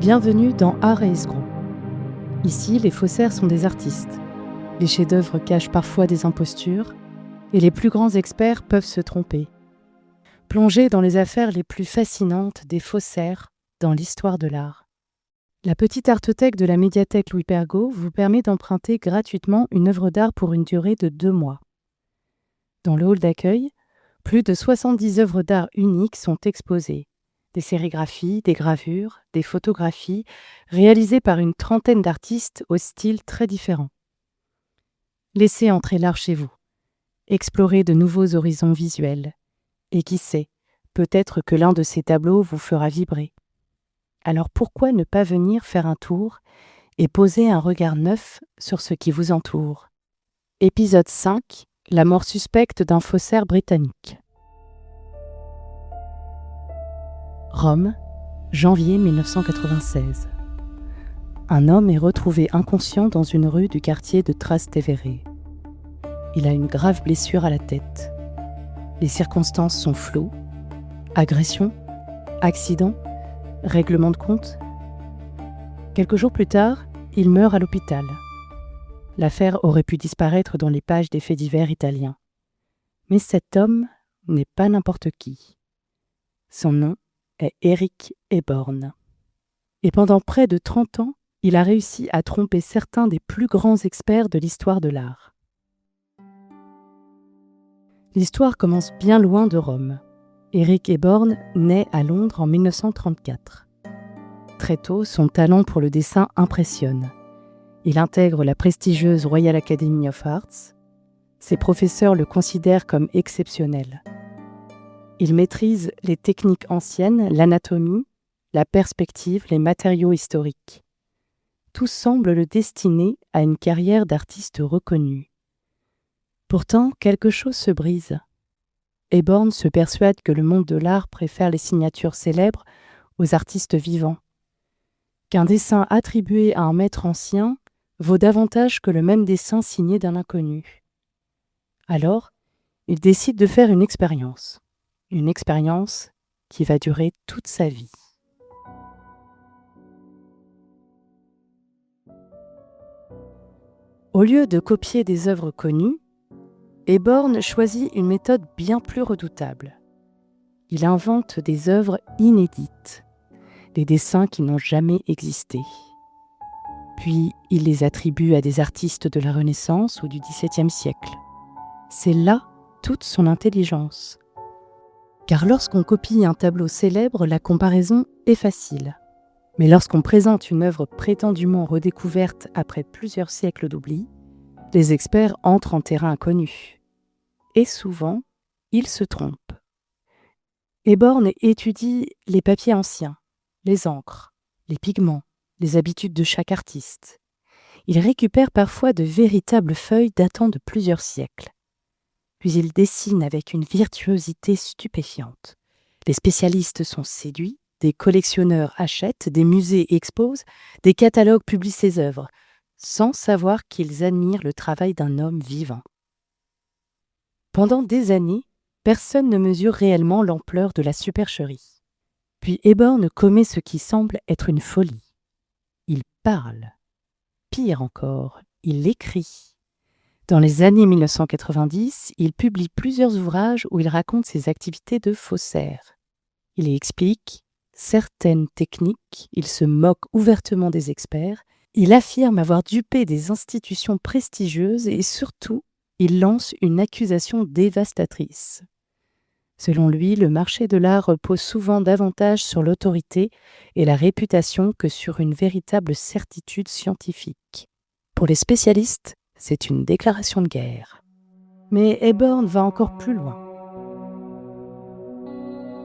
Bienvenue dans Art et Escrocs. Ici, les faussaires sont des artistes. Les chefs-d'œuvre cachent parfois des impostures et les plus grands experts peuvent se tromper. Plongez dans les affaires les plus fascinantes des faussaires dans l'histoire de l'art. La petite artothèque de la médiathèque Louis Pergaud vous permet d'emprunter gratuitement une œuvre d'art pour une durée de 2 mois. Dans le hall d'accueil, plus de 70 œuvres d'art uniques sont exposées. Des sérigraphies, des gravures, des photographies, réalisées par une trentaine d'artistes au style très différent. Laissez entrer l'art chez vous. Explorez de nouveaux horizons visuels. Et qui sait, peut-être que l'un de ces tableaux vous fera vibrer. Alors pourquoi ne pas venir faire un tour et poser un regard neuf sur ce qui vous entoure? Épisode 5, la mort suspecte d'un faussaire britannique. Rome, janvier 1996. Un homme est retrouvé inconscient dans une rue du quartier de Trastevere. Il a une grave blessure à la tête. Les circonstances sont floues. Agression? Accident? Règlement de compte? Quelques jours plus tard, il meurt à l'hôpital. L'affaire aurait pu disparaître dans les pages des faits divers italiens. Mais cet homme n'est pas n'importe qui. Son nom est Eric Eborn. Et pendant près de 30 ans, il a réussi à tromper certains des plus grands experts de l'histoire de l'art. L'histoire commence bien loin de Rome. Eric Eborn naît à Londres en 1934. Très tôt, son talent pour le dessin impressionne. Il intègre la prestigieuse Royal Academy of Arts. Ses professeurs le considèrent comme exceptionnel. Il maîtrise les techniques anciennes, l'anatomie, la perspective, les matériaux historiques. Tout semble le destiner à une carrière d'artiste reconnu. Pourtant, quelque chose se brise. Eborn se persuade que le monde de l'art préfère les signatures célèbres aux artistes vivants. Qu'un dessin attribué à un maître ancien vaut davantage que le même dessin signé d'un inconnu. Alors, il décide de faire une expérience. Une expérience qui va durer toute sa vie. Au lieu de copier des œuvres connues, Eborn choisit une méthode bien plus redoutable. Il invente des œuvres inédites, des dessins qui n'ont jamais existé. Puis il les attribue à des artistes de la Renaissance ou du XVIIe siècle. C'est là toute son intelligence. Car lorsqu'on copie un tableau célèbre, la comparaison est facile. Mais lorsqu'on présente une œuvre prétendument redécouverte après plusieurs siècles d'oubli, les experts entrent en terrain inconnu. Et souvent, ils se trompent. Eborn étudie les papiers anciens, les encres, les pigments, les habitudes de chaque artiste. Il récupère parfois de véritables feuilles datant de plusieurs siècles. Puis il dessine avec une virtuosité stupéfiante. Les spécialistes sont séduits, des collectionneurs achètent, des musées exposent, des catalogues publient ses œuvres, sans savoir qu'ils admirent le travail d'un homme vivant. Pendant des années, personne ne mesure réellement l'ampleur de la supercherie. Puis Eborn commet ce qui semble être une folie. Il parle. Pire encore, il écrit. Dans les années 1990, il publie plusieurs ouvrages où il raconte ses activités de faussaire. Il y explique certaines techniques, il se moque ouvertement des experts, il affirme avoir dupé des institutions prestigieuses et surtout, il lance une accusation dévastatrice. Selon lui, le marché de l'art repose souvent davantage sur l'autorité et la réputation que sur une véritable certitude scientifique. Pour les spécialistes, c'est une déclaration de guerre. Mais Eborn va encore plus loin.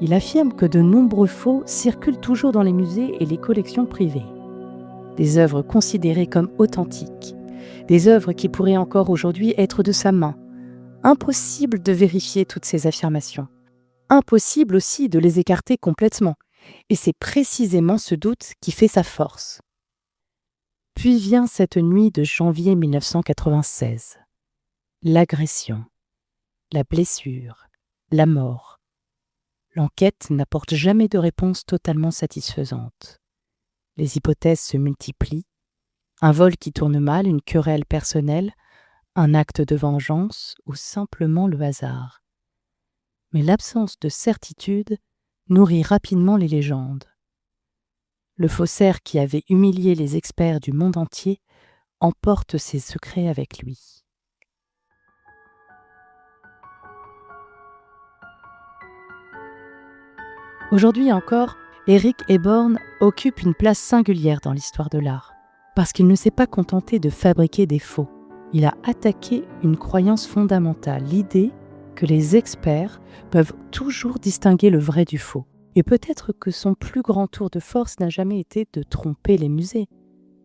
Il affirme que de nombreux faux circulent toujours dans les musées et les collections privées. Des œuvres considérées comme authentiques, des œuvres qui pourraient encore aujourd'hui être de sa main. Impossible de vérifier toutes ces affirmations. Impossible aussi de les écarter complètement. Et c'est précisément ce doute qui fait sa force. Puis vient cette nuit de janvier 1996. L'agression, la blessure, la mort. L'enquête n'apporte jamais de réponse totalement satisfaisante. Les hypothèses se multiplient. Un vol qui tourne mal, une querelle personnelle, un acte de vengeance ou simplement le hasard. Mais l'absence de certitude nourrit rapidement les légendes. Le faussaire qui avait humilié les experts du monde entier emporte ses secrets avec lui. Aujourd'hui encore, Éric Héborn occupe une place singulière dans l'histoire de l'art, parce qu'il ne s'est pas contenté de fabriquer des faux. Il a attaqué une croyance fondamentale, l'idée que les experts peuvent toujours distinguer le vrai du faux. Et peut-être que son plus grand tour de force n'a jamais été de tromper les musées.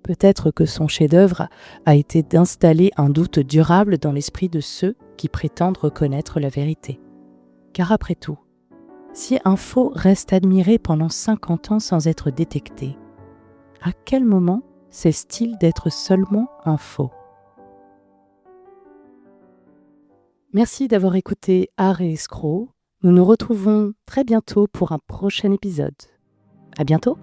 Peut-être que son chef-d'œuvre a été d'installer un doute durable dans l'esprit de ceux qui prétendent reconnaître la vérité. Car après tout, si un faux reste admiré pendant 50 ans sans être détecté, à quel moment cesse-t-il d'être seulement un faux ? Merci d'avoir écouté Art et Escroc. Nous nous retrouvons très bientôt pour un prochain épisode. À bientôt!